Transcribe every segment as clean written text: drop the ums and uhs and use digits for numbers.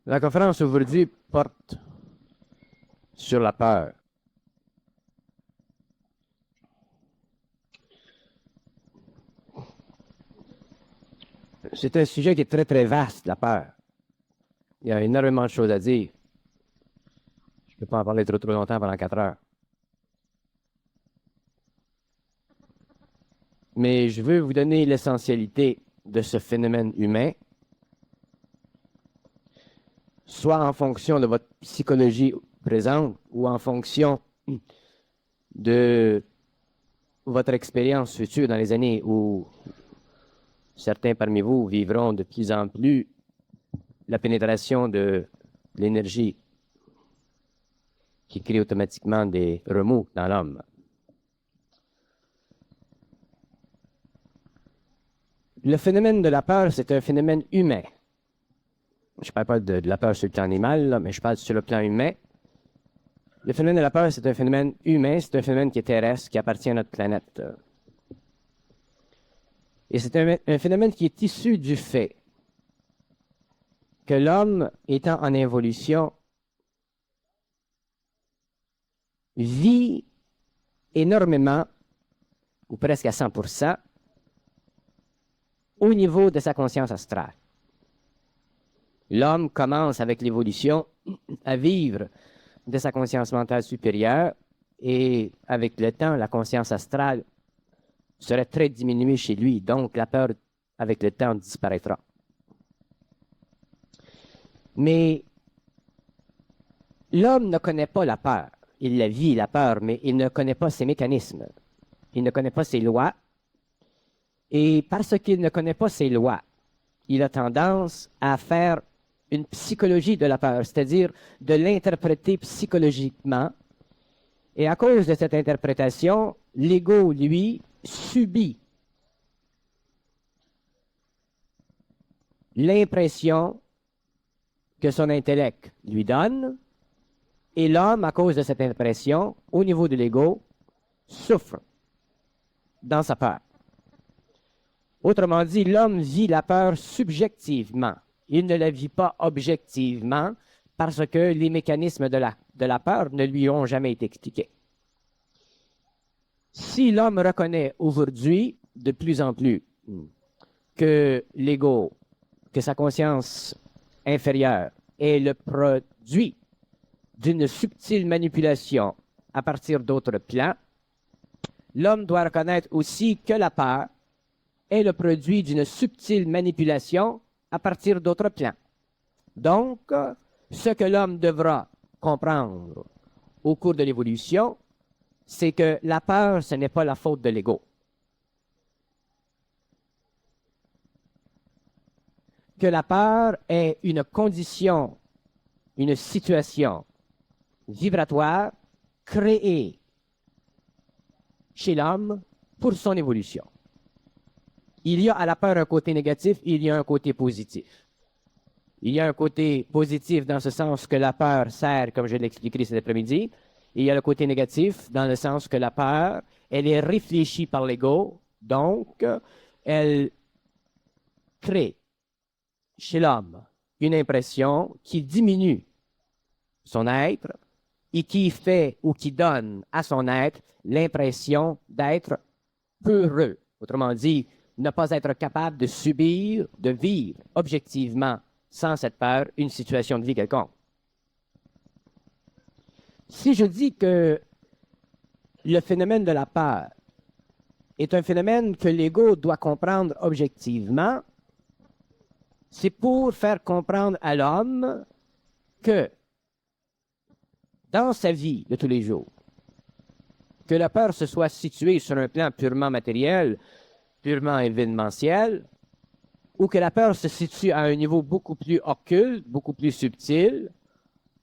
La conférence aujourd'hui porte sur la peur. C'est un sujet qui est très, très vaste, la peur. Il y a énormément de choses à dire. Je ne peux pas en parler trop, trop longtemps pendant 4 heures. Mais je veux vous donner l'essentialité de ce phénomène humain, soit en fonction de votre psychologie présente ou en fonction de votre expérience future dans les années où certains parmi vous vivront de plus en plus la pénétration de l'énergie qui crée automatiquement des remous dans l'homme. Le phénomène de la peur, c'est un phénomène humain. Je ne parle pas de la peur sur le plan animal, là, mais je parle sur le plan humain. Le phénomène de la peur, c'est un phénomène humain, c'est un phénomène qui est terrestre, qui appartient à notre planète. Et c'est un phénomène qui est issu du fait que l'homme, étant en évolution, vit énormément, ou presque à 100%, au niveau de sa conscience astrale. L'homme commence avec l'évolution à vivre de sa conscience mentale supérieure et avec le temps, la conscience astrale serait très diminuée chez lui, donc la peur avec le temps disparaîtra. Mais l'homme ne connaît pas la peur. Il la vit, la peur, mais il ne connaît pas ses mécanismes. Il ne connaît pas ses lois. Et parce qu'il ne connaît pas ses lois, il a tendance à faire une psychologie de la peur, c'est-à-dire de l'interpréter psychologiquement. Et à cause de cette interprétation, l'ego, lui, subit l'impression que son intellect lui donne, et l'homme, à cause de cette impression, au niveau de l'ego, souffre dans sa peur. Autrement dit, l'homme vit la peur subjectivement. Il ne la vit pas objectivement parce que les mécanismes de la peur ne lui ont jamais été expliqués. Si l'homme reconnaît aujourd'hui de plus en plus que l'ego, que sa conscience inférieure est le produit d'une subtile manipulation à partir d'autres plans, l'homme doit reconnaître aussi que la peur est le produit d'une subtile manipulation à partir d'autres plans. Donc, ce que l'homme devra comprendre au cours de l'évolution, c'est que la peur, ce n'est pas la faute de l'ego. Que la peur est une condition, une situation vibratoire créée chez l'homme pour son évolution. Il y a à la peur un côté négatif, il y a un côté positif. Il y a un côté positif dans ce sens que la peur sert, comme je l'expliquerai cet après-midi. Et il y a le côté négatif dans le sens que la peur, elle est réfléchie par l'ego, donc elle crée chez l'homme une impression qui diminue son être et qui fait ou qui donne à son être l'impression d'être peureux. Autrement dit, ne pas être capable de subir, de vivre objectivement, sans cette peur, une situation de vie quelconque. Si je dis que le phénomène de la peur est un phénomène que l'ego doit comprendre objectivement, c'est pour faire comprendre à l'homme que dans sa vie de tous les jours, que la peur se soit située sur un plan purement matériel, purement événementiel, ou que la peur se situe à un niveau beaucoup plus occulte, beaucoup plus subtil,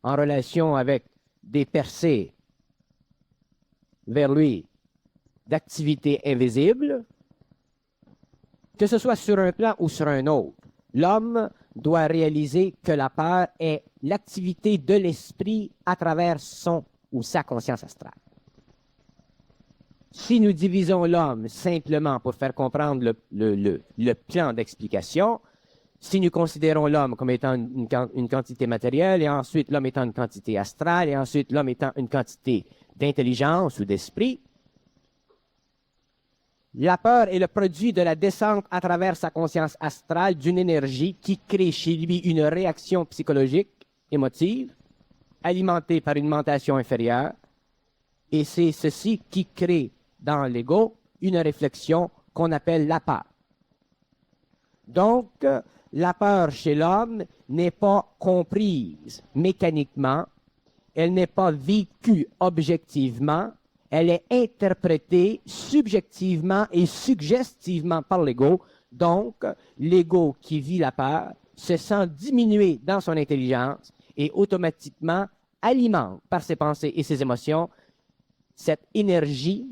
en relation avec des percées vers lui d'activités invisibles, que ce soit sur un plan ou sur un autre, l'homme doit réaliser que la peur est l'activité de l'esprit à travers son ou sa conscience astrale. Si nous divisons l'homme simplement pour faire comprendre le plan d'explication, Si nous considérons l'homme comme étant une quantité matérielle, et ensuite l'homme étant une quantité astrale, et ensuite l'homme étant une quantité d'intelligence ou d'esprit, la peur est le produit de la descente à travers sa conscience astrale d'une énergie qui crée chez lui une réaction psychologique, émotive, alimentée par une mentation inférieure, et c'est ceci qui crée dans l'ego une réflexion qu'on appelle la peur. Donc, la peur chez l'homme n'est pas comprise mécaniquement, elle n'est pas vécue objectivement, elle est interprétée subjectivement et suggestivement par l'ego. Donc, l'ego qui vit la peur se sent diminué dans son intelligence et automatiquement alimente par ses pensées et ses émotions cette énergie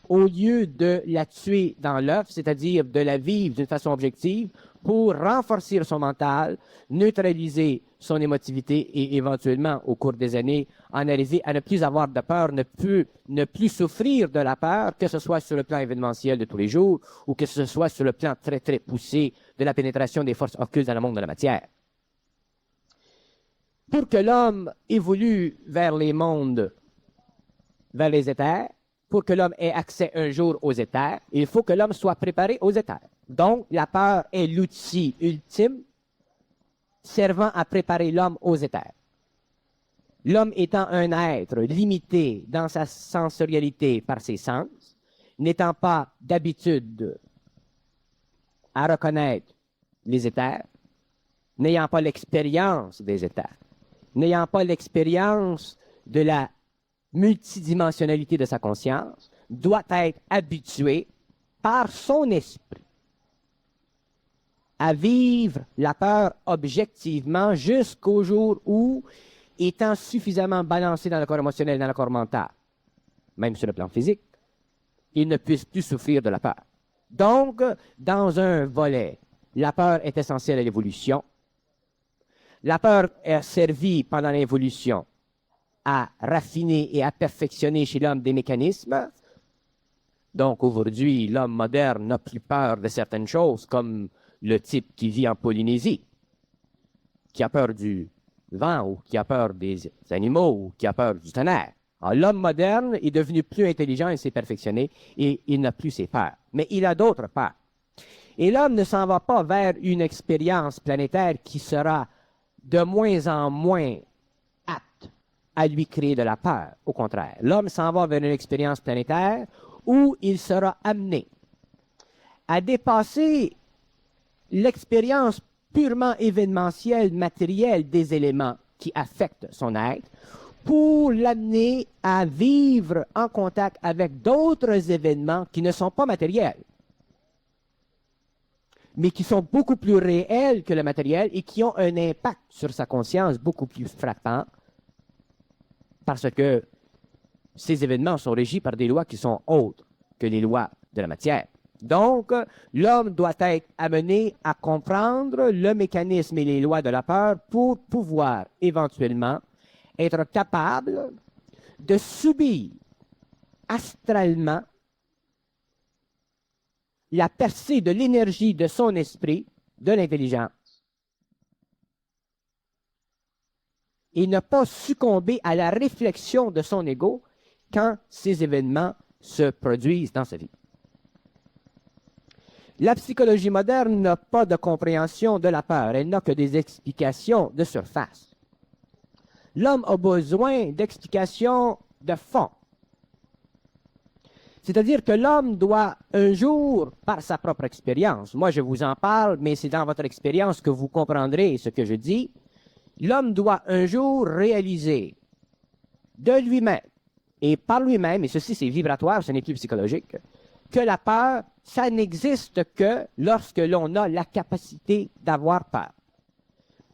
au lieu de la tuer dans l'œuf, c'est-à-dire de la vivre d'une façon objective pour renforcer son mental, neutraliser son émotivité et éventuellement, au cours des années, en arriver à ne plus avoir de peur, ne plus souffrir de la peur, que ce soit sur le plan événementiel de tous les jours ou que ce soit sur le plan très, très poussé de la pénétration des forces occultes dans le monde de la matière. Pour que l'homme évolue vers les mondes, vers les éthers, pour que l'homme ait accès un jour aux éthers, il faut que l'homme soit préparé aux éthers. Donc, la peur est l'outil ultime servant à préparer l'homme aux éthers. L'homme étant un être limité dans sa sensorialité par ses sens, n'étant pas d'habitude à reconnaître les éthers, n'ayant pas l'expérience des éthers, n'ayant pas l'expérience de la multidimensionnalité de sa conscience, doit être habitué par son esprit à vivre la peur objectivement jusqu'au jour où, étant suffisamment balancé dans le corps émotionnel et dans le corps mental, même sur le plan physique, il ne puisse plus souffrir de la peur. Donc, dans un volet, la peur est essentielle à l'évolution. La peur est servie pendant l'évolution à raffiner et à perfectionner chez l'homme des mécanismes. Donc aujourd'hui, l'homme moderne n'a plus peur de certaines choses, comme le type qui vit en Polynésie, qui a peur du vent, ou qui a peur des animaux, ou qui a peur du tonnerre. L'homme moderne est devenu plus intelligent et s'est perfectionné, et il n'a plus ses peurs. Mais il a d'autres peurs. Et l'homme ne s'en va pas vers une expérience planétaire qui sera de moins en moins apte à lui créer de la peur. Au contraire, l'homme s'en va vers une expérience planétaire où il sera amené à dépasser l'expérience purement événementielle, matérielle des éléments qui affectent son être, pour l'amener à vivre en contact avec d'autres événements qui ne sont pas matériels, mais qui sont beaucoup plus réels que le matériel et qui ont un impact sur sa conscience beaucoup plus frappant, parce que ces événements sont régis par des lois qui sont autres que les lois de la matière. Donc, l'homme doit être amené à comprendre le mécanisme et les lois de la peur pour pouvoir éventuellement être capable de subir astralement la percée de l'énergie de son esprit, de l'intelligence, et ne pas succomber à la réflexion de son ego quand ces événements se produisent dans sa vie. La psychologie moderne n'a pas de compréhension de la peur, elle n'a que des explications de surface. L'homme a besoin d'explications de fond. C'est-à-dire que l'homme doit un jour, par sa propre expérience, moi je vous en parle, mais c'est dans votre expérience que vous comprendrez ce que je dis, l'homme doit un jour réaliser de lui-même et par lui-même, et ceci c'est vibratoire, ce n'est plus psychologique, que la peur, ça n'existe que lorsque l'on a la capacité d'avoir peur.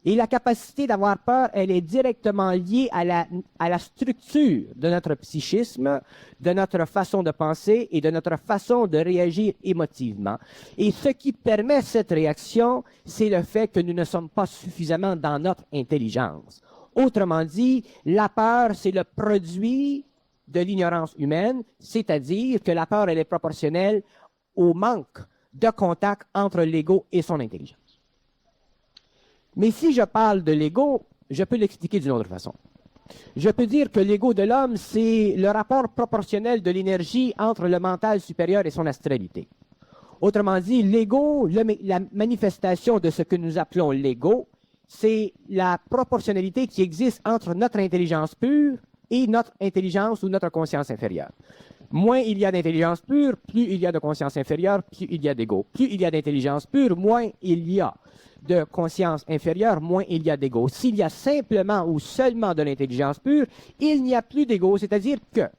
Et la capacité d'avoir peur, elle est directement liée à la structure de notre psychisme, de notre façon de penser et de notre façon de réagir émotivement. Et ce qui permet cette réaction, c'est le fait que nous ne sommes pas suffisamment dans notre intelligence. Autrement dit, la peur, c'est le produit de l'ignorance humaine, c'est-à-dire que la peur, elle est proportionnelle au manque de contact entre l'ego et son intelligence. Mais si je parle de l'ego, je peux l'expliquer d'une autre façon. Je peux dire que l'ego de l'homme, c'est le rapport proportionnel de l'énergie entre le mental supérieur et son astralité. Autrement dit, l'ego, la manifestation de ce que nous appelons l'ego, c'est la proportionnalité qui existe entre notre intelligence pure et notre intelligence ou notre conscience inférieure. Moins il y a d'intelligence pure, plus il y a de conscience inférieure, plus il y a d'ego. Plus il y a d'intelligence pure, moins il y a de conscience inférieure, moins il y a d'ego. S'il y a simplement ou seulement de l'intelligence pure, il n'y a plus d'ego, c'est-à-dire que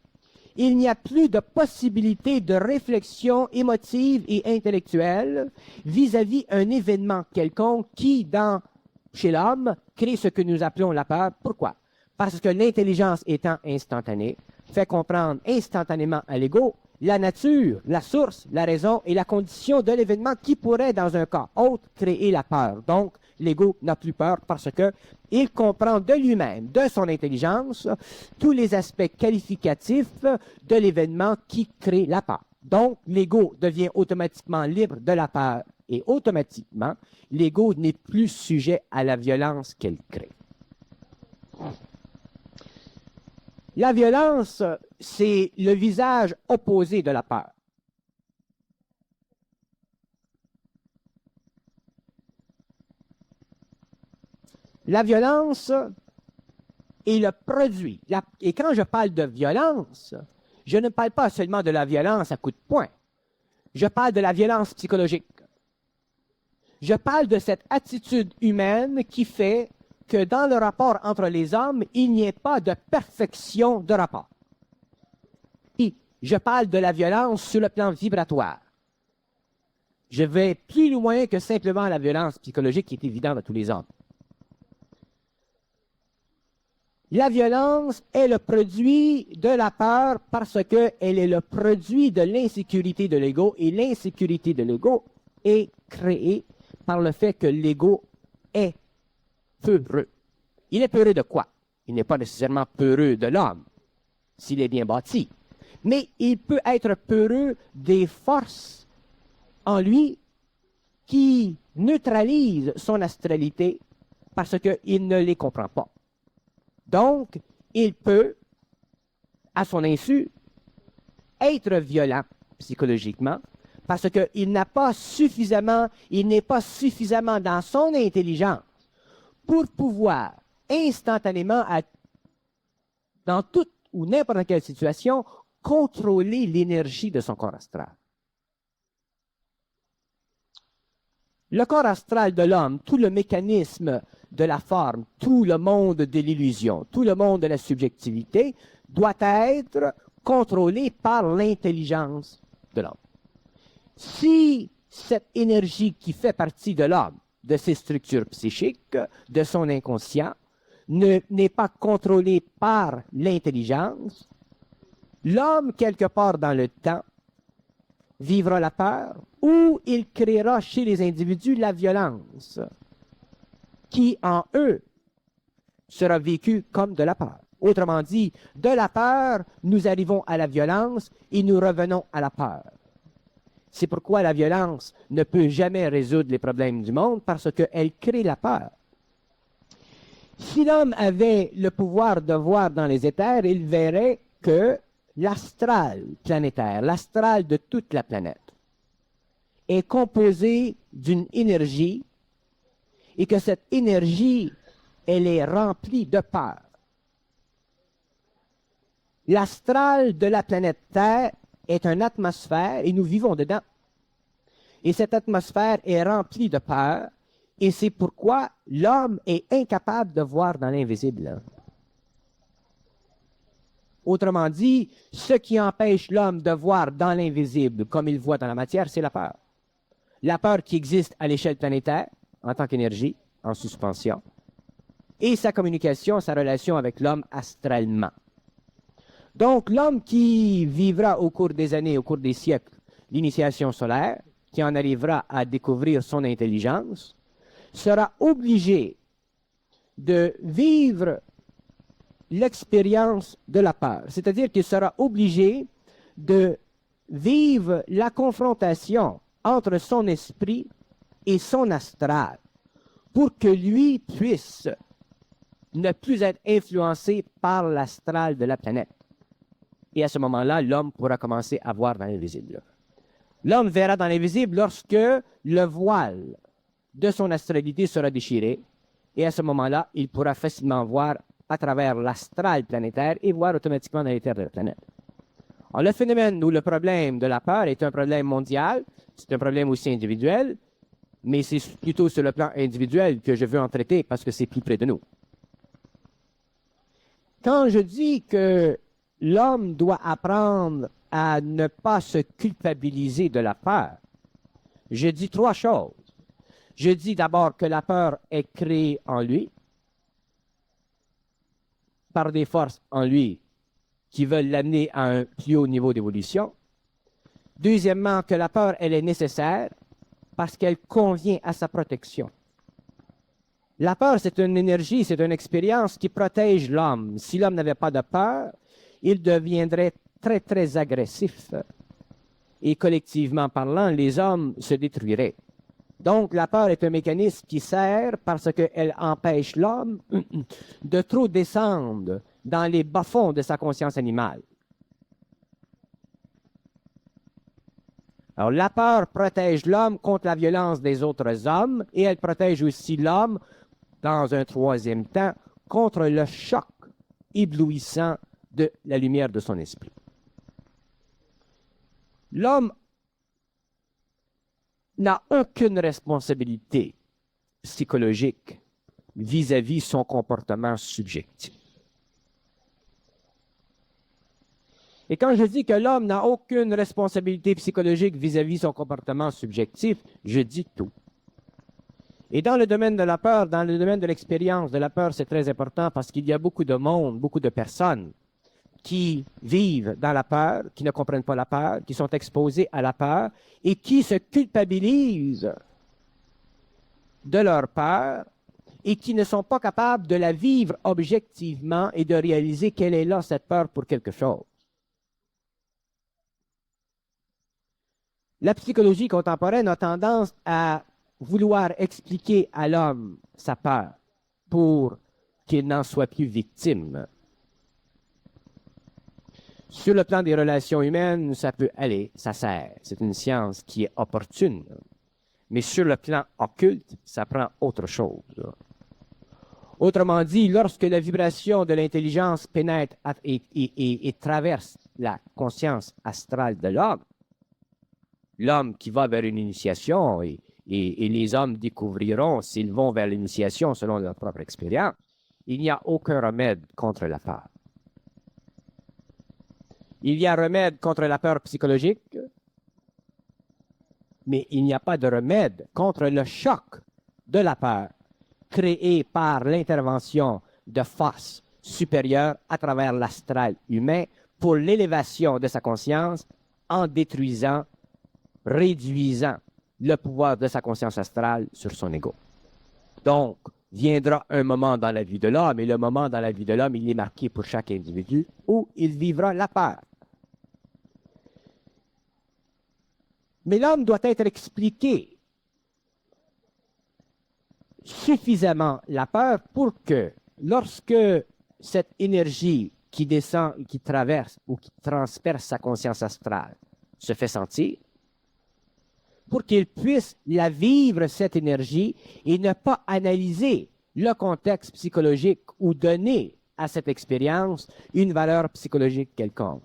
il n'y a plus de possibilité de réflexion émotive et intellectuelle vis-à-vis un événement quelconque qui, chez l'homme, crée ce que nous appelons la peur. Pourquoi? Parce que l'intelligence étant instantanée, fait comprendre instantanément à l'ego la nature, la source, la raison et la condition de l'événement qui pourrait, dans un cas autre, créer la peur. Donc, l'ego n'a plus peur parce qu'il comprend de lui-même, de son intelligence, tous les aspects qualificatifs de l'événement qui crée la peur. Donc, l'ego devient automatiquement libre de la peur et automatiquement, l'ego n'est plus sujet à la violence qu'elle crée. La violence, c'est le visage opposé de la peur. La violence est le produit. Et quand je parle de violence, je ne parle pas seulement de la violence à coups de poing. Je parle de la violence psychologique. Je parle de cette attitude humaine qui fait que dans le rapport entre les hommes, il n'y ait pas de perfection de rapport. Et je parle de la violence sur le plan vibratoire. Je vais plus loin que simplement la violence psychologique qui est évidente à tous les hommes. La violence est le produit de la peur parce qu'elle est le produit de l'insécurité de l'ego et l'insécurité de l'ego est créée par le fait que l'ego est peureux. Il est peureux de quoi? Il n'est pas nécessairement peureux de l'homme, s'il est bien bâti. Mais il peut être peureux des forces en lui qui neutralisent son astralité parce qu'il ne les comprend pas. Donc, il peut, à son insu, être violent psychologiquement parce qu'il n'est pas suffisamment dans son intelligence pour pouvoir instantanément, dans toute ou n'importe quelle situation, contrôler l'énergie de son corps astral. Le corps astral de l'homme, tout le mécanisme de la forme, tout le monde de l'illusion, tout le monde de la subjectivité doit être contrôlé par l'intelligence de l'homme. Si cette énergie qui fait partie de l'homme, de ses structures psychiques, de son inconscient, n'est pas contrôlée par l'intelligence, l'homme, quelque part dans le temps, vivra la peur ou il créera chez les individus la violence qui, en eux, sera vécue comme de la peur. Autrement dit, de la peur, nous arrivons à la violence et nous revenons à la peur. C'est pourquoi la violence ne peut jamais résoudre les problèmes du monde parce qu'elle crée la peur. Si l'homme avait le pouvoir de voir dans les éthers, il verrait que l'astral planétaire, l'astral de toute la planète, est composé d'une énergie et que cette énergie, elle est remplie de peur. L'astral de la planète Terre est une atmosphère et nous vivons dedans. Et cette atmosphère est remplie de peur et c'est pourquoi l'homme est incapable de voir dans l'invisible. Autrement dit, ce qui empêche l'homme de voir dans l'invisible comme il voit dans la matière, c'est la peur. La peur qui existe à l'échelle planétaire, en tant qu'énergie, en suspension, et sa communication, sa relation avec l'homme astralement. Donc, l'homme qui vivra au cours des années, au cours des siècles, l'initiation solaire, qui en arrivera à découvrir son intelligence, sera obligé de vivre l'expérience de la peur. C'est-à-dire qu'il sera obligé de vivre la confrontation entre son esprit et son astral pour que lui puisse ne plus être influencé par l'astral de la planète. Et à ce moment-là, l'homme pourra commencer à voir dans l'invisible. L'homme verra dans l'invisible lorsque le voile de son astralité sera déchiré. Et à ce moment-là, il pourra facilement voir à travers l'astral planétaire et voir automatiquement dans les terres de la planète. Alors, le phénomène ou le problème de la peur est un problème mondial, c'est un problème aussi individuel, mais c'est plutôt sur le plan individuel que je veux en traiter parce que c'est plus près de nous. Quand je dis que l'homme doit apprendre à ne pas se culpabiliser de la peur, je dis trois choses. Je dis d'abord que la peur est créée en lui, par des forces en lui qui veulent l'amener à un plus haut niveau d'évolution. Deuxièmement, que la peur, elle est nécessaire parce qu'elle convient à sa protection. La peur, c'est une énergie, c'est une expérience qui protège l'homme. Si l'homme n'avait pas de peur, il deviendrait très, très agressif. Et collectivement parlant, les hommes se détruiraient. Donc, la peur est un mécanisme qui sert parce qu'elle empêche l'homme de trop descendre dans les bas-fonds de sa conscience animale. Alors, la peur protège l'homme contre la violence des autres hommes et elle protège aussi l'homme, dans un troisième temps, contre le choc éblouissant de la lumière de son esprit. L'homme n'a aucune responsabilité psychologique vis-à-vis son comportement subjectif. Et quand je dis que l'homme n'a aucune responsabilité psychologique vis-à-vis son comportement subjectif, je dis tout. Et dans le domaine de la peur, dans le domaine de l'expérience de la peur, c'est très important parce qu'il y a beaucoup de monde, beaucoup de personnes qui vivent dans la peur, qui ne comprennent pas la peur, qui sont exposés à la peur et qui se culpabilisent de leur peur et qui ne sont pas capables de la vivre objectivement et de réaliser quelle est là cette peur pour quelque chose. La psychologie contemporaine a tendance à vouloir expliquer à l'homme sa peur pour qu'il n'en soit plus victime. Sur le plan des relations humaines, ça peut aller, ça sert. C'est une science qui est opportune. Mais sur le plan occulte, ça prend autre chose. Autrement dit, lorsque la vibration de l'intelligence pénètre et traverse la conscience astrale de l'homme, l'homme qui va vers une initiation, et les hommes découvriront s'ils vont vers l'initiation selon leur propre expérience, il n'y a aucun remède contre la peur. Il y a remède contre la peur psychologique, mais il n'y a pas de remède contre le choc de la peur créé par l'intervention de forces supérieures à travers l'astral humain pour l'élévation de sa conscience en détruisant, réduisant le pouvoir de sa conscience astrale sur son ego. Donc, viendra un moment dans la vie de l'homme, et le moment dans la vie de l'homme, il est marqué pour chaque individu, où il vivra la peur. Mais l'homme doit être expliqué suffisamment la peur pour que, lorsque cette énergie qui descend, qui traverse ou qui transperce sa conscience astrale se fait sentir, pour qu'il puisse la vivre, cette énergie, et ne pas analyser le contexte psychologique ou donner à cette expérience une valeur psychologique quelconque.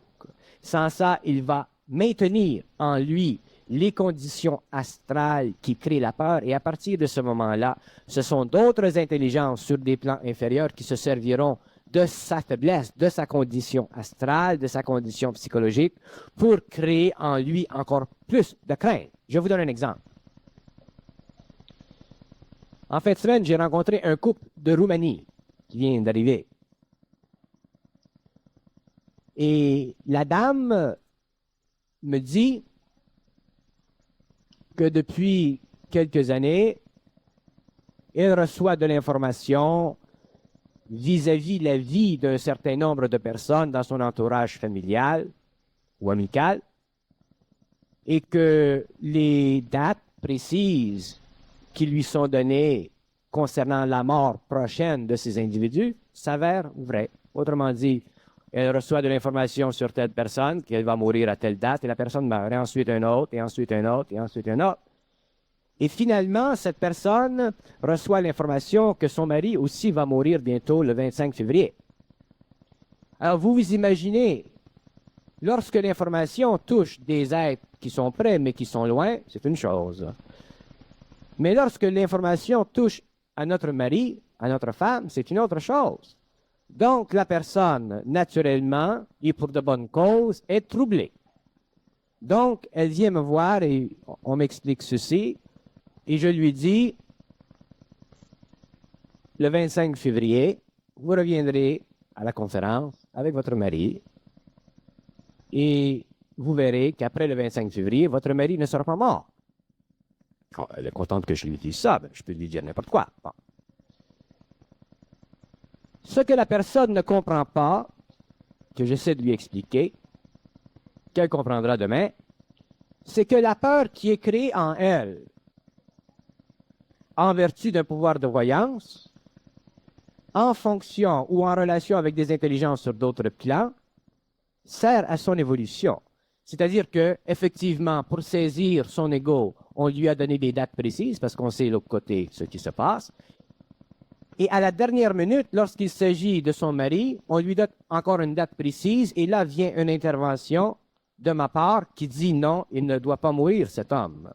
Sans ça, il va maintenir en lui les conditions astrales qui créent la peur, et à partir de ce moment-là, ce sont d'autres intelligences sur des plans inférieurs qui se serviront de sa faiblesse, de sa condition astrale, de sa condition psychologique, pour créer en lui encore plus de crainte. Je vous donne un exemple. En fin de semaine, j'ai rencontré un couple de Roumanie qui vient d'arriver. Et la dame me dit que depuis quelques années, elle reçoit de l'information vis-à-vis la vie d'un certain nombre de personnes dans son entourage familial ou amical, et que les dates précises qui lui sont données concernant la mort prochaine de ces individus s'avèrent vraies. Autrement dit, elle reçoit de l'information sur telle personne qu'elle va mourir à telle date et la personne meurt, et ensuite un autre, et ensuite un autre, et ensuite un autre. Et finalement, cette personne reçoit l'information que son mari aussi va mourir bientôt le 25 février. Alors vous vous imaginez, lorsque l'information touche des êtres qui sont près mais qui sont loin, c'est une chose. Mais lorsque l'information touche à notre mari, à notre femme, c'est une autre chose. Donc la personne, naturellement, et pour de bonnes causes, est troublée. Donc elle vient me voir et on m'explique ceci. Et je lui dis, le 25 février, vous reviendrez à la conférence avec votre mari et vous verrez qu'après le 25 février, votre mari ne sera pas mort. Oh, elle est contente que je lui dise ça, ben, je peux lui dire n'importe quoi. Bon. Ce que la personne ne comprend pas, que j'essaie de lui expliquer, qu'elle comprendra demain, c'est que la peur qui est créée en elle, en vertu d'un pouvoir de voyance, en fonction ou en relation avec des intelligences sur d'autres plans, sert à son évolution. C'est-à-dire que, effectivement, pour saisir son ego, on lui a donné des dates précises parce qu'on sait de l'autre côté ce qui se passe. Et à la dernière minute, lorsqu'il s'agit de son mari, on lui donne encore une date précise et là vient une intervention de ma part qui dit non, il ne doit pas mourir, cet homme.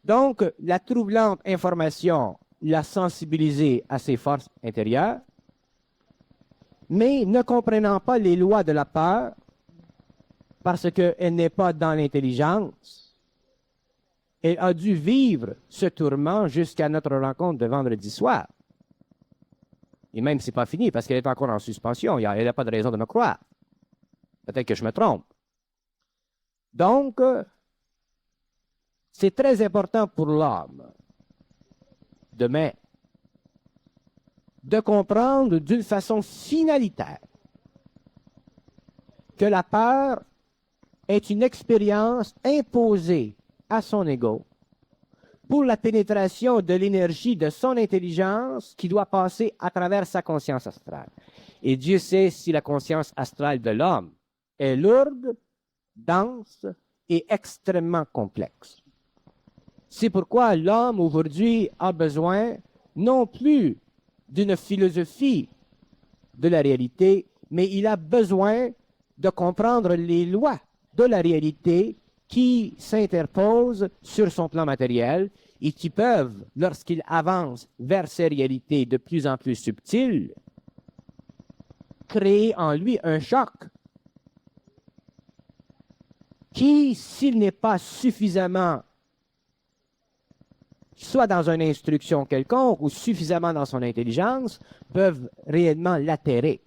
Donc, la troublante information l'a sensibilisé à ses forces intérieures, mais ne comprenant pas les lois de la peur, parce qu'elle n'est pas dans l'intelligence, elle a dû vivre ce tourment jusqu'à notre rencontre de vendredi soir. Et même, c'est pas fini, parce qu'elle est encore en suspension. Elle n'a pas de raison de me croire. Peut-être que je me trompe. Donc, c'est très important pour l'homme, demain, de comprendre d'une façon finalitaire que la peur est une expérience imposée à son ego pour la pénétration de l'énergie de son intelligence qui doit passer à travers sa conscience astrale. Et Dieu sait si la conscience astrale de l'homme est lourde, dense et extrêmement complexe. C'est pourquoi l'homme aujourd'hui a besoin non plus d'une philosophie de la réalité, mais il a besoin de comprendre les lois de la réalité qui s'interposent sur son plan matériel et qui peuvent, lorsqu'il avance vers ces réalités de plus en plus subtiles, créer en lui un choc qui, s'il n'est pas suffisamment soit dans une instruction quelconque ou suffisamment dans son intelligence, peuvent réellement l'atterrer.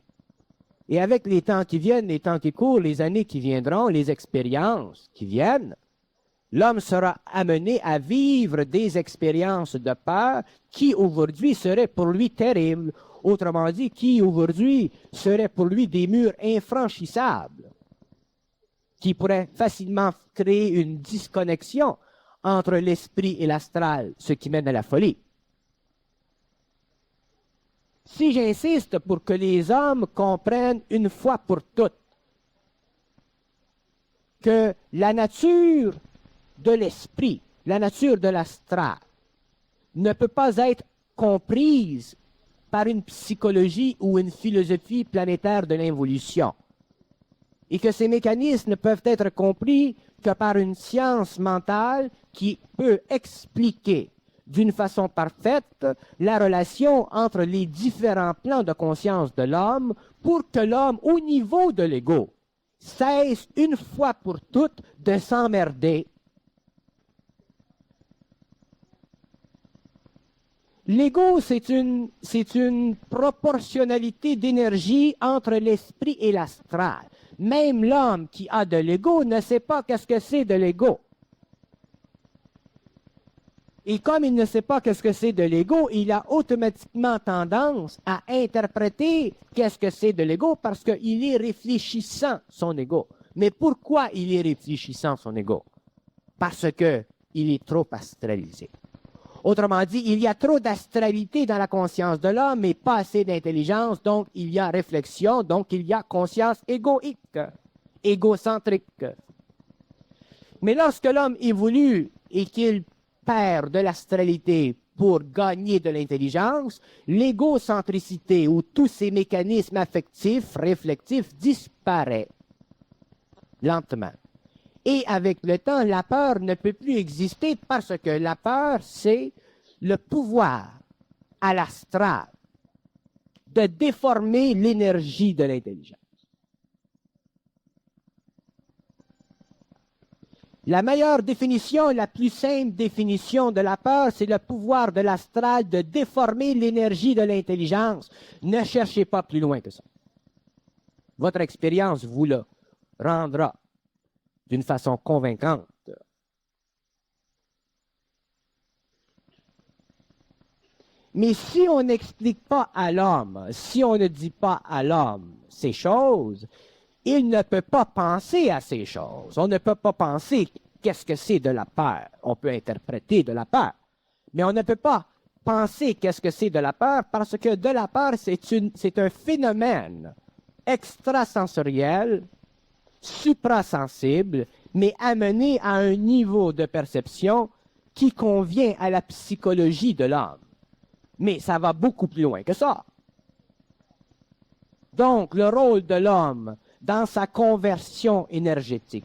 Et avec les temps qui viennent, les temps qui courent, les années qui viendront, les expériences qui viennent, l'homme sera amené à vivre des expériences de peur qui aujourd'hui seraient pour lui terribles. Autrement dit, qui aujourd'hui seraient pour lui des murs infranchissables, qui pourraient facilement créer une disconnexion entre l'esprit et l'astral, ce qui mène à la folie. Si j'insiste pour que les hommes comprennent une fois pour toutes que la nature de l'esprit, la nature de l'astral, ne peut pas être comprise par une psychologie ou une philosophie planétaire de l'involution, et que ces mécanismes ne peuvent être compris que par une science mentale qui peut expliquer d'une façon parfaite la relation entre les différents plans de conscience de l'homme pour que l'homme, au niveau de l'ego, cesse une fois pour toutes de s'emmerder. L'ego, c'est une proportionnalité d'énergie entre l'esprit et l'astral. Même l'homme qui a de l'ego ne sait pas qu'est-ce que c'est de l'ego. Et comme il ne sait pas qu'est-ce que c'est de l'ego, il a automatiquement tendance à interpréter qu'est-ce que c'est de l'ego parce qu'il est réfléchissant, son ego. Mais pourquoi il est réfléchissant, son ego? Parce que il est trop astralisé. Autrement dit, il y a trop d'astralité dans la conscience de l'homme, mais pas assez d'intelligence, donc il y a réflexion, donc il y a conscience égoïque, égocentrique. Mais lorsque l'homme évolue et qu'il perd de l'astralité pour gagner de l'intelligence, l'égocentricité ou tous ces mécanismes affectifs, réflexifs disparaissent lentement. Et avec le temps, la peur ne peut plus exister parce que la peur, c'est le pouvoir à l'astral de déformer l'énergie de l'intelligence. La meilleure définition, la plus simple définition de la peur, c'est le pouvoir de l'astral de déformer l'énergie de l'intelligence. Ne cherchez pas plus loin que ça. Votre expérience vous le rendra d'une façon convaincante. Mais si on n'explique pas à l'homme, si on ne dit pas à l'homme ces choses, il ne peut pas penser à ces choses. On ne peut pas penser qu'est-ce que c'est de la peur. On peut interpréter de la peur, mais on ne peut pas penser qu'est-ce que c'est de la peur parce que de la peur, c'est un phénomène extrasensoriel, suprasensible, mais amené à un niveau de perception qui convient à la psychologie de l'homme. Mais ça va beaucoup plus loin que ça. Donc, le rôle de l'homme dans sa conversion énergétique,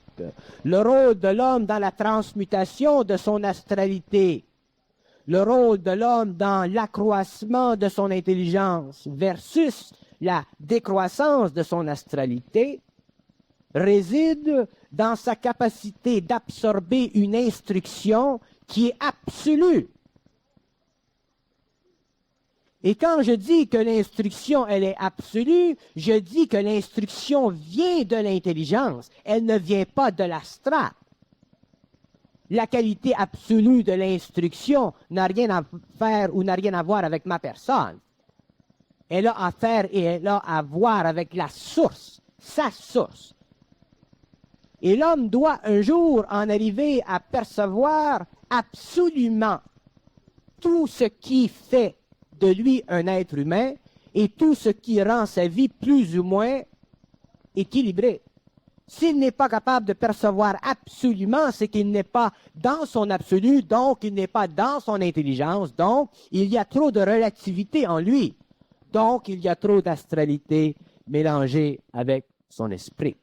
le rôle de l'homme dans la transmutation de son astralité, le rôle de l'homme dans l'accroissement de son intelligence versus la décroissance de son astralité, réside dans sa capacité d'absorber une instruction qui est absolue. Et quand je dis que l'instruction, elle est absolue, je dis que l'instruction vient de l'intelligence, elle ne vient pas de l'astral. La qualité absolue de l'instruction n'a rien à faire ou n'a rien à voir avec ma personne. Elle a à faire et elle a à voir avec la source, sa source. Et l'homme doit un jour en arriver à percevoir absolument tout ce qui fait de lui un être humain et tout ce qui rend sa vie plus ou moins équilibrée. S'il n'est pas capable de percevoir absolument, c'est qu'il n'est pas dans son absolu, donc il n'est pas dans son intelligence, donc il y a trop de relativité en lui, donc il y a trop d'astralité mélangée avec son esprit.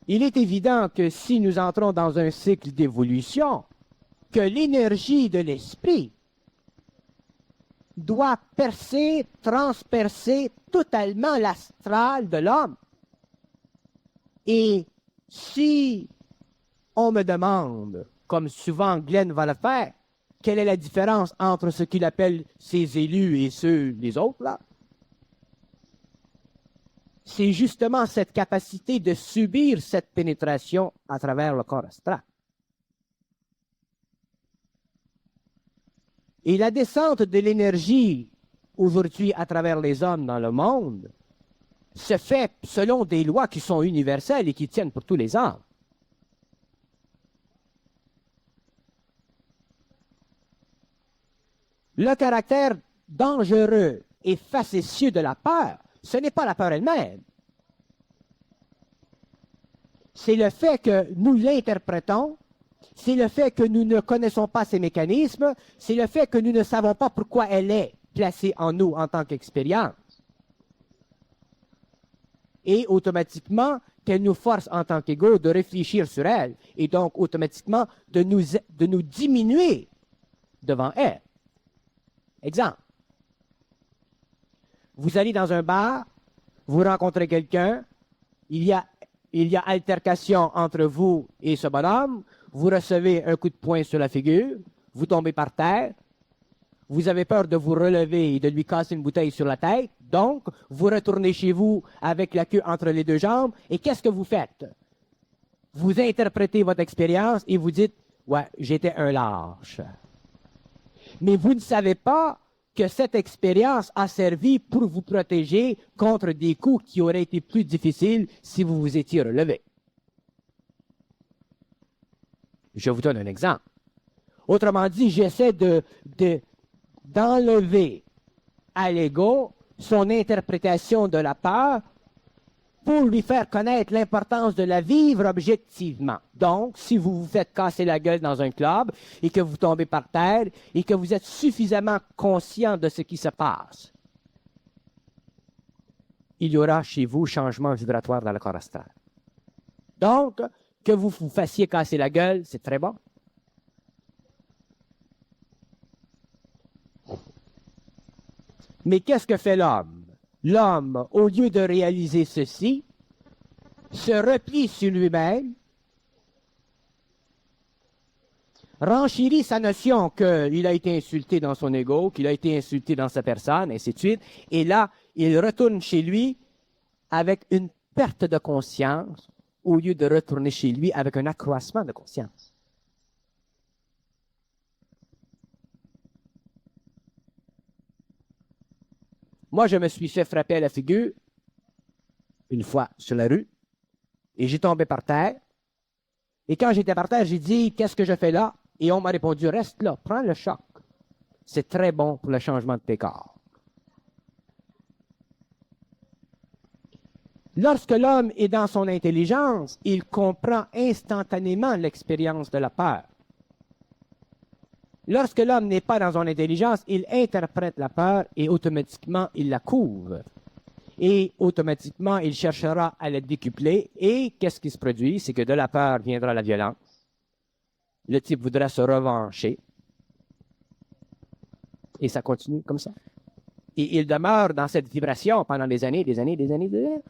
Il est évident que si nous entrons dans un cycle d'évolution, que l'énergie de l'esprit doit percer, transpercer totalement l'astral de l'homme. Et si on me demande, comme souvent Glenn va le faire, quelle est la différence entre ce qu'il appelle ses élus et les autres, là? C'est justement cette capacité de subir cette pénétration à travers le corps astral. Et la descente de l'énergie aujourd'hui à travers les hommes dans le monde se fait selon des lois qui sont universelles et qui tiennent pour tous les hommes. Le caractère dangereux et facétieux de la peur, ce n'est pas la peur elle-même. C'est le fait que nous l'interprétons, c'est le fait que nous ne connaissons pas ces mécanismes, c'est le fait que nous ne savons pas pourquoi elle est placée en nous en tant qu'expérience. Et automatiquement, qu'elle nous force en tant qu'ego de réfléchir sur elle, et donc automatiquement de nous diminuer devant elle. Exemple. Vous allez dans un bar, vous rencontrez quelqu'un, il y a altercation entre vous et ce bonhomme, vous recevez un coup de poing sur la figure, vous tombez par terre, vous avez peur de vous relever et de lui casser une bouteille sur la tête, donc vous retournez chez vous avec la queue entre les deux jambes, et qu'est-ce que vous faites? Vous interprétez votre expérience et vous dites « Ouais, j'étais un lâche ». Mais vous ne savez pas que cette expérience a servi pour vous protéger contre des coups qui auraient été plus difficiles si vous vous étiez relevé. Je vous donne un exemple. Autrement dit, j'essaie d'enlever à l'ego son interprétation de la peur pour lui faire connaître l'importance de la vivre objectivement. Donc, si vous vous faites casser la gueule dans un club et que vous tombez par terre et que vous êtes suffisamment conscient de ce qui se passe, il y aura chez vous changement vibratoire dans le corps astral. Donc, que vous vous fassiez casser la gueule, c'est très bon. Mais qu'est-ce que fait l'homme? L'homme, au lieu de réaliser ceci, se replie sur lui-même, renchérit sa notion qu'il a été insulté dans son ego, qu'il a été insulté dans sa personne, et ainsi de suite. Et là, il retourne chez lui avec une perte de conscience, au lieu de retourner chez lui avec un accroissement de conscience. Moi, je me suis fait frapper à la figure une fois sur la rue et j'ai tombé par terre. Et quand j'étais par terre, j'ai dit, qu'est-ce que je fais là? Et on m'a répondu, reste là, prends le choc. C'est très bon pour le changement de tes corps. Lorsque l'homme est dans son intelligence, il comprend instantanément l'expérience de la peur. Lorsque l'homme n'est pas dans son intelligence, il interprète la peur et automatiquement il la couvre. Et automatiquement, il cherchera à la décupler. Et qu'est-ce qui se produit? C'est que de la peur viendra la violence. Le type voudra se revancher. Et ça continue comme ça. Et il demeure dans cette vibration pendant des années, des années, des années, des années.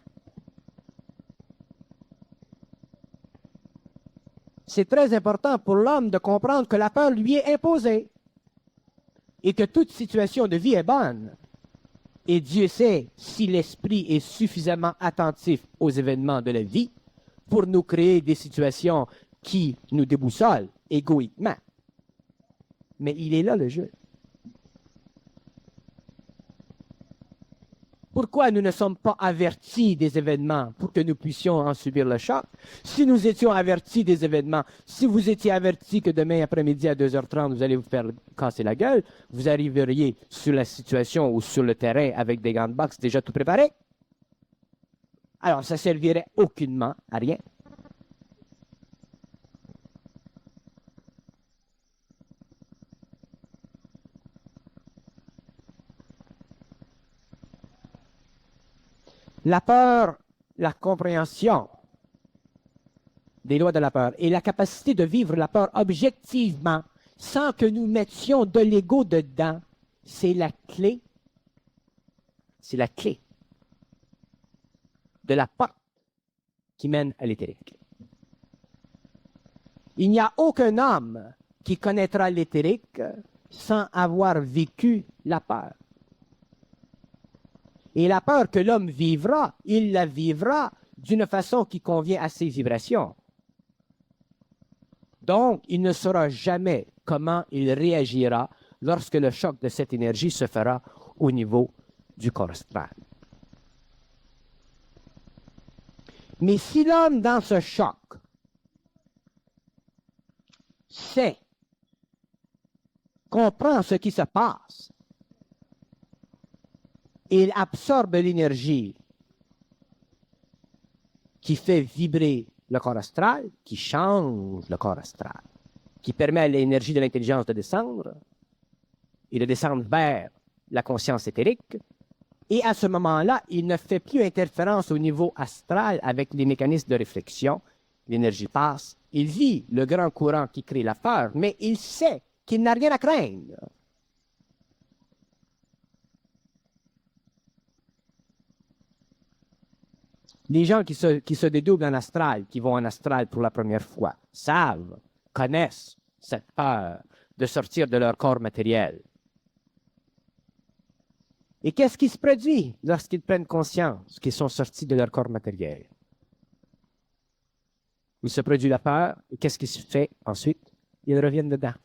C'est très important pour l'homme de comprendre que la peur lui est imposée et que toute situation de vie est bonne. Et Dieu sait si l'esprit est suffisamment attentif aux événements de la vie pour nous créer des situations qui nous déboussolent égoïquement. Mais il est là le jeu. Pourquoi nous ne sommes pas avertis des événements pour que nous puissions en subir le choc? Si nous étions avertis des événements, si vous étiez avertis que demain après-midi à 2h30, vous allez vous faire casser la gueule, vous arriveriez sur la situation ou sur le terrain avec des gants de boxe déjà tout préparés. Alors, ça servirait aucunement à rien. La peur, la compréhension des lois de la peur et la capacité de vivre la peur objectivement sans que nous mettions de l'ego dedans, c'est la clé. C'est la clé de la porte qui mène à l'éthérique. Il n'y a aucun homme qui connaîtra l'éthérique sans avoir vécu la peur. Et la peur que l'homme vivra, il la vivra d'une façon qui convient à ses vibrations. Donc, il ne saura jamais comment il réagira lorsque le choc de cette énergie se fera au niveau du corps astral. Mais si l'homme, dans ce choc, sait, comprend ce qui se passe, il absorbe l'énergie qui fait vibrer le corps astral, qui change le corps astral, qui permet à l'énergie de l'intelligence de descendre et de descendre vers la conscience éthérique. Et à ce moment-là, il ne fait plus interférence au niveau astral avec les mécanismes de réflexion. L'énergie passe. Il vit le grand courant qui crée la peur, mais il sait qu'il n'a rien à craindre. Les gens qui se dédoublent en astral, qui vont en astral pour la première fois, savent, connaissent cette peur de sortir de leur corps matériel. Et qu'est-ce qui se produit lorsqu'ils prennent conscience qu'ils sont sortis de leur corps matériel? Il se produit la peur, et qu'est-ce qui se fait ensuite? Ils reviennent dedans.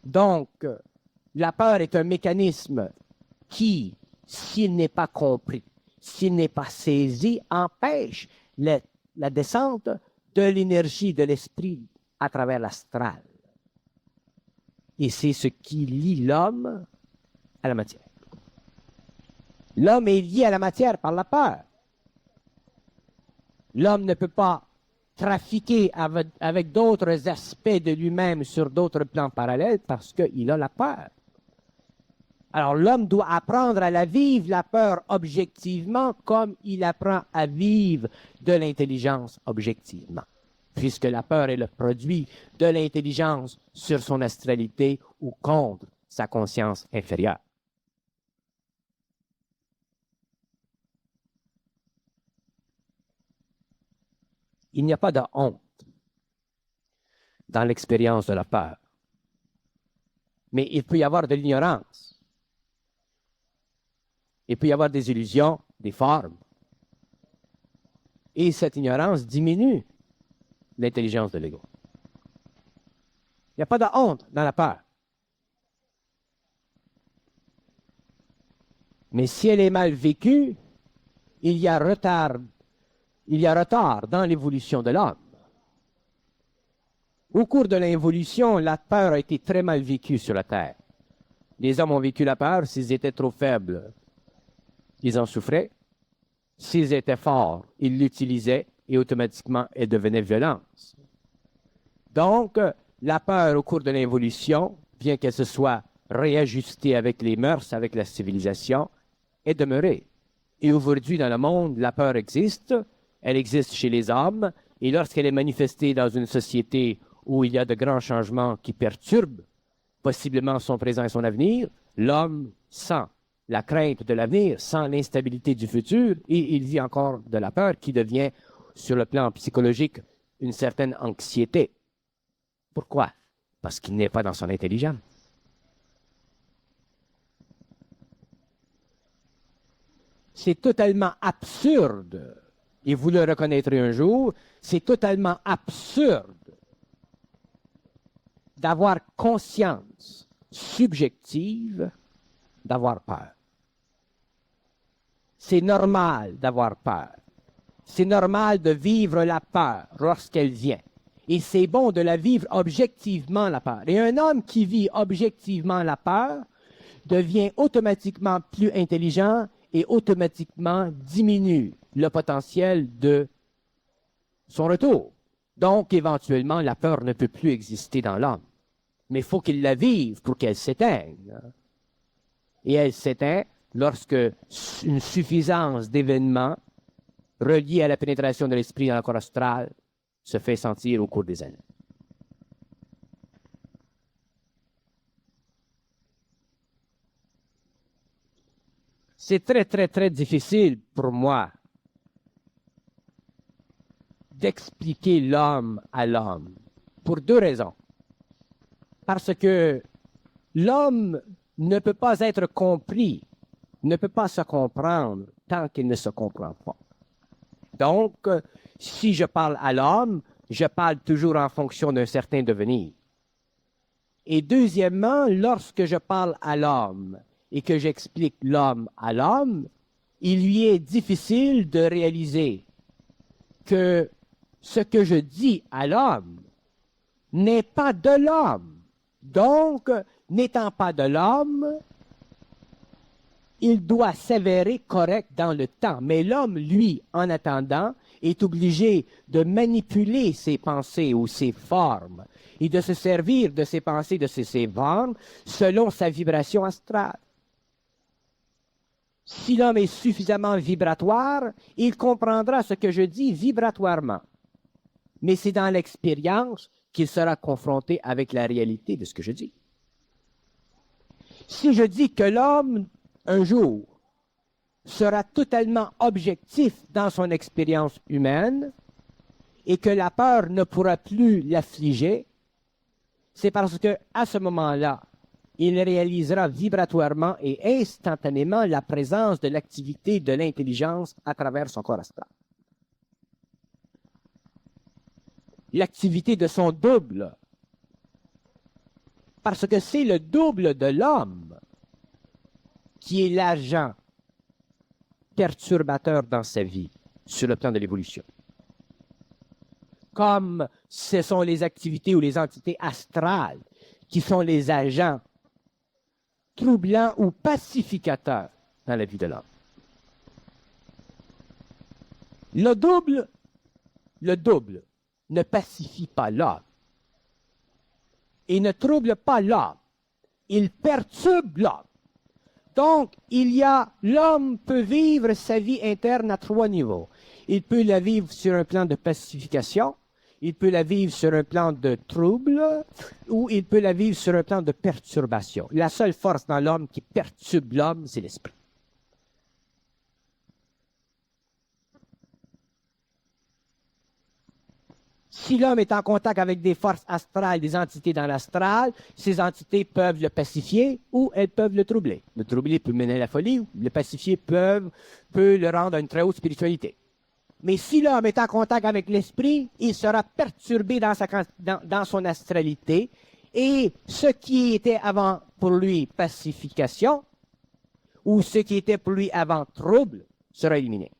Donc, la peur est un mécanisme qui, s'il n'est pas compris, s'il n'est pas saisi, empêche la descente de l'énergie de l'esprit à travers l'astral. Et c'est ce qui lie l'homme à la matière. L'homme est lié à la matière par la peur. L'homme ne peut pas trafiquer avec d'autres aspects de lui-même sur d'autres plans parallèles parce qu'il a la peur. Alors l'homme doit apprendre à la vivre, la peur, objectivement, comme il apprend à vivre de l'intelligence objectivement, puisque la peur est le produit de l'intelligence sur son astralité ou contre sa conscience inférieure. Il n'y a pas de honte dans l'expérience de la peur, mais il peut y avoir de l'ignorance. Il peut y avoir des illusions, des formes. Et cette ignorance diminue l'intelligence de l'ego. Il n'y a pas de honte dans la peur. Mais si elle est mal vécue, il y a retard dans l'évolution de l'homme. Au cours de l'évolution, la peur a été très mal vécue sur la Terre. Les hommes ont vécu la peur s'ils étaient trop faibles. Ils en souffraient. S'ils étaient forts, ils l'utilisaient et automatiquement, elle devenait violence. Donc, la peur au cours de l'évolution, bien qu'elle se soit réajustée avec les mœurs, avec la civilisation, est demeurée. Et aujourd'hui, dans le monde, la peur existe. Elle existe chez les hommes. Et lorsqu'elle est manifestée dans une société où il y a de grands changements qui perturbent possiblement son présent et son avenir, l'homme sent la crainte de l'avenir, sent l'instabilité du futur, et il vit encore de la peur qui devient, sur le plan psychologique, une certaine anxiété. Pourquoi? Parce qu'il n'est pas dans son intelligence. C'est totalement absurde, et vous le reconnaîtrez un jour, c'est totalement absurde d'avoir conscience subjective d'avoir peur. C'est normal d'avoir peur. C'est normal de vivre la peur lorsqu'elle vient. Et c'est bon de la vivre objectivement, la peur. Et un homme qui vit objectivement la peur devient automatiquement plus intelligent et automatiquement diminue le potentiel de son retour. Donc, éventuellement, la peur ne peut plus exister dans l'homme. Mais il faut qu'il la vive pour qu'elle s'éteigne. Et elle s'éteint lorsque une suffisance d'événements reliés à la pénétration de l'esprit dans le corps astral se fait sentir au cours des années. C'est très, très, très difficile pour moi d'expliquer l'homme à l'homme, pour deux raisons. Parce que l'homme ne peut pas être compris, ne peut pas se comprendre tant qu'il ne se comprend pas. Donc, si je parle à l'homme, je parle toujours en fonction d'un certain devenir. Et deuxièmement, lorsque je parle à l'homme et que j'explique l'homme à l'homme, il lui est difficile de réaliser que ce que je dis à l'homme n'est pas de l'homme. Donc, n'étant pas de l'homme, il doit s'avérer correct dans le temps. Mais l'homme, lui, en attendant, est obligé de manipuler ses pensées ou ses formes et de se servir de ses pensées, de ses formes, selon sa vibration astrale. Si l'homme est suffisamment vibratoire, il comprendra ce que je dis vibratoirement. Mais c'est dans l'expérience qu'il sera confronté avec la réalité de ce que je dis. Si je dis que l'homme, un jour, sera totalement objectif dans son expérience humaine et que la peur ne pourra plus l'affliger, c'est parce qu'à ce moment-là, il réalisera vibratoirement et instantanément la présence de l'activité de l'intelligence à travers son corps astral. L'activité de son double Parce que c'est le double de l'homme qui est l'agent perturbateur dans sa vie sur le plan de l'évolution. Comme ce sont les activités ou les entités astrales qui sont les agents troublants ou pacificateurs dans la vie de l'homme. Le double ne pacifie pas l'homme et ne trouble pas l'homme. Il perturbe l'homme. Donc, l'homme peut vivre sa vie interne à 3 niveaux. Il peut la vivre sur un plan de pacification, il peut la vivre sur un plan de trouble, ou il peut la vivre sur un plan de perturbation. La seule force dans l'homme qui perturbe l'homme, c'est l'esprit. Si l'homme est en contact avec des forces astrales, des entités dans l'astral, ces entités peuvent le pacifier ou elles peuvent le troubler. Le troubler peut mener à la folie, ou le pacifier peut le rendre à une très haute spiritualité. Mais si l'homme est en contact avec l'esprit, il sera perturbé dans son astralité et ce qui était avant pour lui pacification ou ce qui était pour lui avant trouble sera éliminé.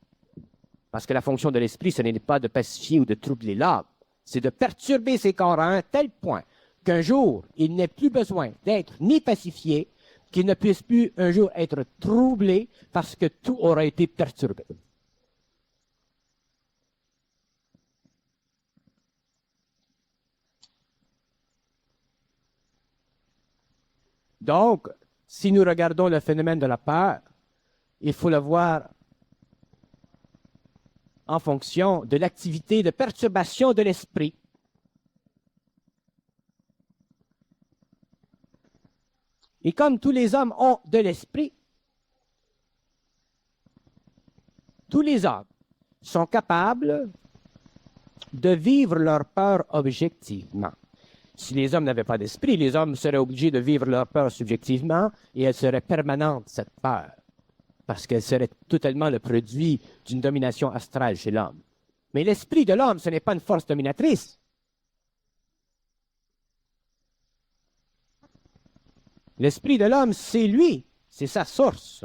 Parce que la fonction de l'esprit, ce n'est pas de pacifier ou de troubler l'âme, c'est de perturber ses corps à un tel point qu'un jour, il n'ait plus besoin d'être ni pacifié, qu'il ne puisse plus un jour être troublé parce que tout aura été perturbé. Donc, si nous regardons le phénomène de la peur, il faut le voir en fonction de l'activité de perturbation de l'esprit. Et comme tous les hommes ont de l'esprit, tous les hommes sont capables de vivre leur peur objectivement. Si les hommes n'avaient pas d'esprit, les hommes seraient obligés de vivre leur peur subjectivement et elle serait permanente, cette peur, parce qu'elle serait totalement le produit d'une domination astrale chez l'homme. Mais l'esprit de l'homme, ce n'est pas une force dominatrice. L'esprit de l'homme, c'est lui, c'est sa source,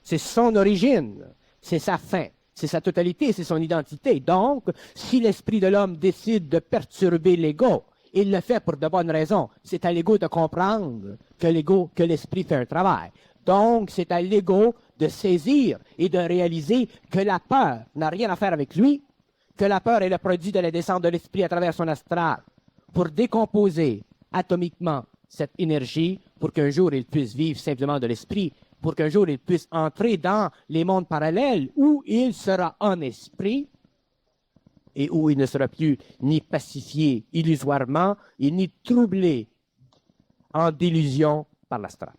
c'est son origine, c'est sa fin, c'est sa totalité, c'est son identité. Donc, si l'esprit de l'homme décide de perturber l'ego, il le fait pour de bonnes raisons. C'est à l'ego de comprendre que l'esprit fait un travail. Donc, c'est à l'ego de saisir et de réaliser que la peur n'a rien à faire avec lui, que la peur est le produit de la descente de l'esprit à travers son astral pour décomposer atomiquement cette énergie pour qu'un jour il puisse vivre simplement de l'esprit, pour qu'un jour il puisse entrer dans les mondes parallèles où il sera en esprit et où il ne sera plus ni pacifié illusoirement et ni troublé en délusion par l'astral.